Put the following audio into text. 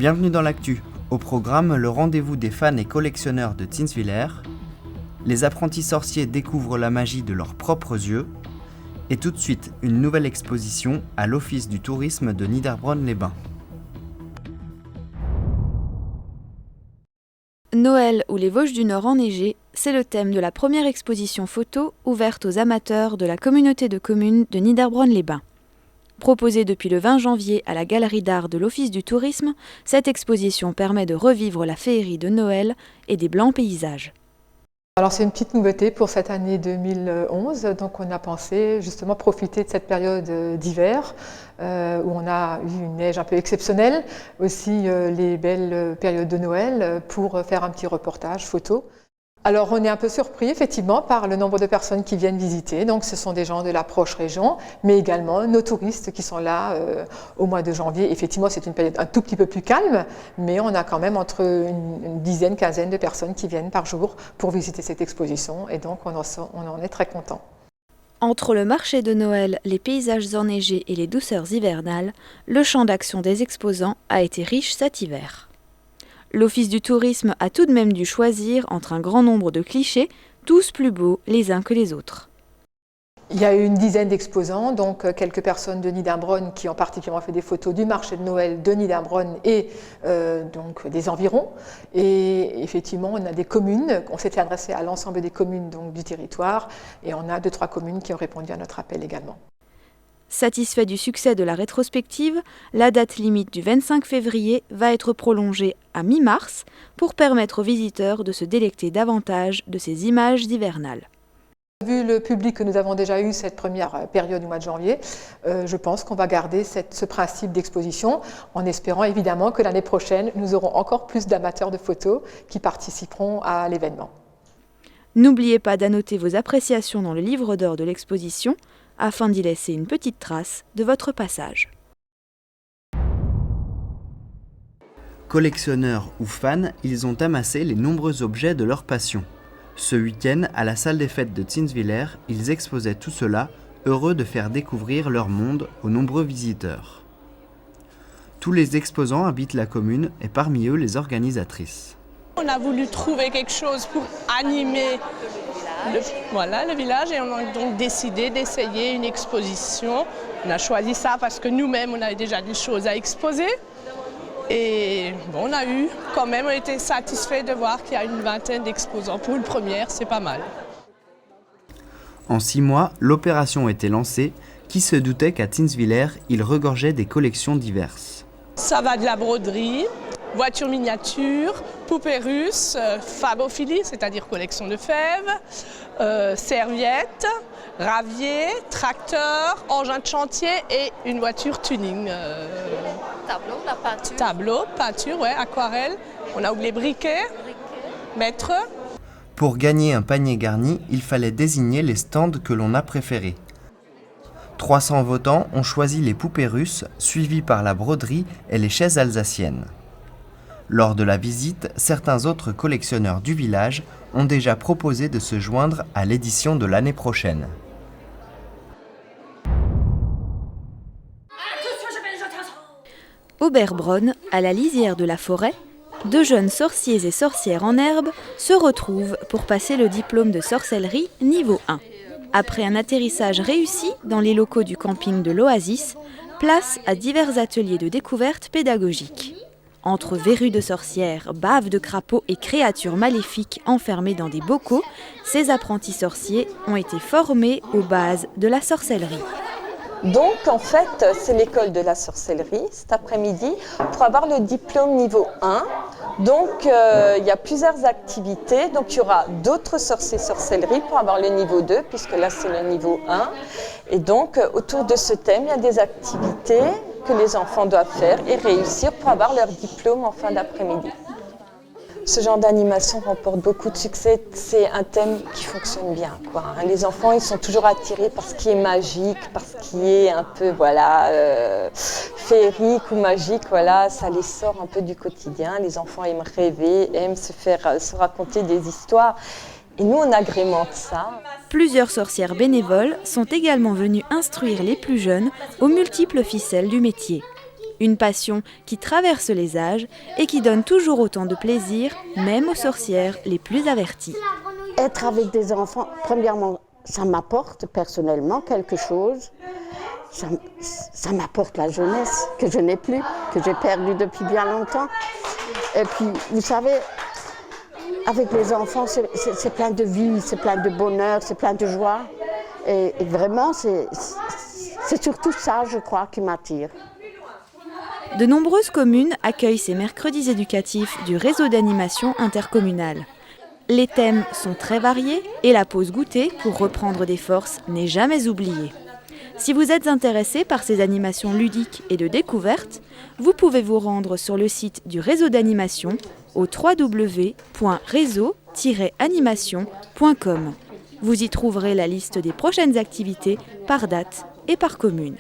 Bienvenue dans l'actu. Au programme, le rendez-vous des fans et collectionneurs de Zinswiller. Les apprentis sorciers découvrent la magie de leurs propres yeux. Et tout de suite, une nouvelle exposition à l'Office du tourisme de Niederbronn-les-Bains. Noël ou les Vosges du Nord enneigées, c'est le thème de la première exposition photo ouverte aux amateurs de la communauté de communes de Niederbronn-les-Bains. Proposée depuis le 20 janvier à la Galerie d'art de l'Office du tourisme, cette exposition permet de revivre la féerie de Noël et des blancs paysages. Alors c'est une petite nouveauté pour cette année 2011, donc on a pensé justement profiter de cette période d'hiver où on a eu une neige un peu exceptionnelle, aussi les belles périodes de Noël pour faire un petit reportage photo. Alors on est un peu surpris effectivement par le nombre de personnes qui viennent visiter, donc ce sont des gens de la proche région, mais également nos touristes qui sont là au mois de janvier. Effectivement c'est une période un tout petit peu plus calme, mais on a quand même entre une dizaine, quinzaine de personnes qui viennent par jour pour visiter cette exposition et donc on en est très content. Entre le marché de Noël, les paysages enneigés et les douceurs hivernales, le champ d'action des exposants a été riche cet hiver. L'Office du tourisme a tout de même dû choisir entre un grand nombre de clichés, tous plus beaux les uns que les autres. Il y a eu une dizaine d'exposants, donc quelques personnes de Niederbronn qui ont particulièrement fait des photos du marché de Noël de Niederbronn et donc des environs. Et effectivement, on a des communes, on s'était adressé à l'ensemble des communes donc, du territoire et on a 2-3 communes qui ont répondu à notre appel également. Satisfait du succès de la rétrospective, la date limite du 25 février va être prolongée à mi-mars pour permettre aux visiteurs de se délecter davantage de ces images hivernales. Vu le public que nous avons déjà eu cette première période du mois de janvier, je pense qu'on va garder ce principe d'exposition en espérant évidemment que l'année prochaine, nous aurons encore plus d'amateurs de photos qui participeront à l'événement. N'oubliez pas d'annoter vos appréciations dans le livre d'or de l'exposition afin d'y laisser une petite trace de votre passage. Collectionneurs ou fans, ils ont amassé les nombreux objets de leur passion. Ce week-end, à la salle des fêtes de Zinswiller, ils exposaient tout cela, heureux de faire découvrir leur monde aux nombreux visiteurs. Tous les exposants habitent la commune et parmi eux les organisatrices. On a voulu trouver quelque chose pour animer le village et on a donc décidé d'essayer une exposition. On a choisi ça parce que nous-mêmes, on avait déjà des choses à exposer. Et bon, on était satisfaits de voir qu'il y a une vingtaine d'exposants. Pour une première, c'est pas mal. En 6 mois, l'opération était lancée. Qui se doutait qu'à Zinswiller, il regorgeait des collections diverses. Ça va de la broderie, voitures miniatures, poupées russes, fabophilie, c'est-à-dire collection de fèves, serviettes, raviers, tracteurs, engins de chantier et une voiture tuning. Tableau, peinture, ouais, aquarelle. On a oublié briquet, mètre. Pour gagner un panier garni, il fallait désigner les stands que l'on a préférés. 300 votants ont choisi les poupées russes, suivies par la broderie et les chaises alsaciennes. Lors de la visite, certains autres collectionneurs du village ont déjà proposé de se joindre à l'édition de l'année prochaine. Au Berbronn, à la lisière de la forêt, 2 jeunes sorciers et sorcières en herbe se retrouvent pour passer le diplôme de sorcellerie niveau 1. Après un atterrissage réussi dans les locaux du camping de l'Oasis, place à divers ateliers de découverte pédagogique. Entre verrues de sorcières, baves de crapauds et créatures maléfiques enfermées dans des bocaux, ces apprentis sorciers ont été formés aux bases de la sorcellerie. Donc en fait, c'est l'école de la sorcellerie cet après-midi pour avoir le diplôme niveau 1. Donc il y a plusieurs activités. Donc il y aura d'autres sorcellerie pour avoir le niveau 2 puisque là c'est le niveau 1. Et donc autour de ce thème, il y a des activités que les enfants doivent faire et réussir pour avoir leur diplôme en fin d'après-midi. Ce genre d'animation remporte beaucoup de succès, c'est un thème qui fonctionne bien, quoi. Les enfants, ils sont toujours attirés par ce qui est magique, par ce qui est un peu féerique ou magique, ça les sort un peu du quotidien. Les enfants aiment rêver, aiment se raconter des histoires. Et nous, on agrémente ça. Plusieurs sorcières bénévoles sont également venues instruire les plus jeunes aux multiples ficelles du métier. Une passion qui traverse les âges et qui donne toujours autant de plaisir, même aux sorcières les plus averties. Être avec des enfants, premièrement, ça m'apporte personnellement quelque chose. Ça m'apporte la jeunesse que je n'ai plus, que j'ai perdue depuis bien longtemps. Et puis, vous savez, avec les enfants, c'est plein de vie, c'est plein de bonheur, c'est plein de joie. Et vraiment, c'est surtout ça, je crois, qui m'attire. De nombreuses communes accueillent ces mercredis éducatifs du réseau d'animation intercommunal. Les thèmes sont très variés et la pause goûter, pour reprendre des forces, n'est jamais oubliée. Si vous êtes intéressé par ces animations ludiques et de découverte, vous pouvez vous rendre sur le site du réseau d'animation au www.réseau-animation.com. Vous y trouverez la liste des prochaines activités par date et par commune.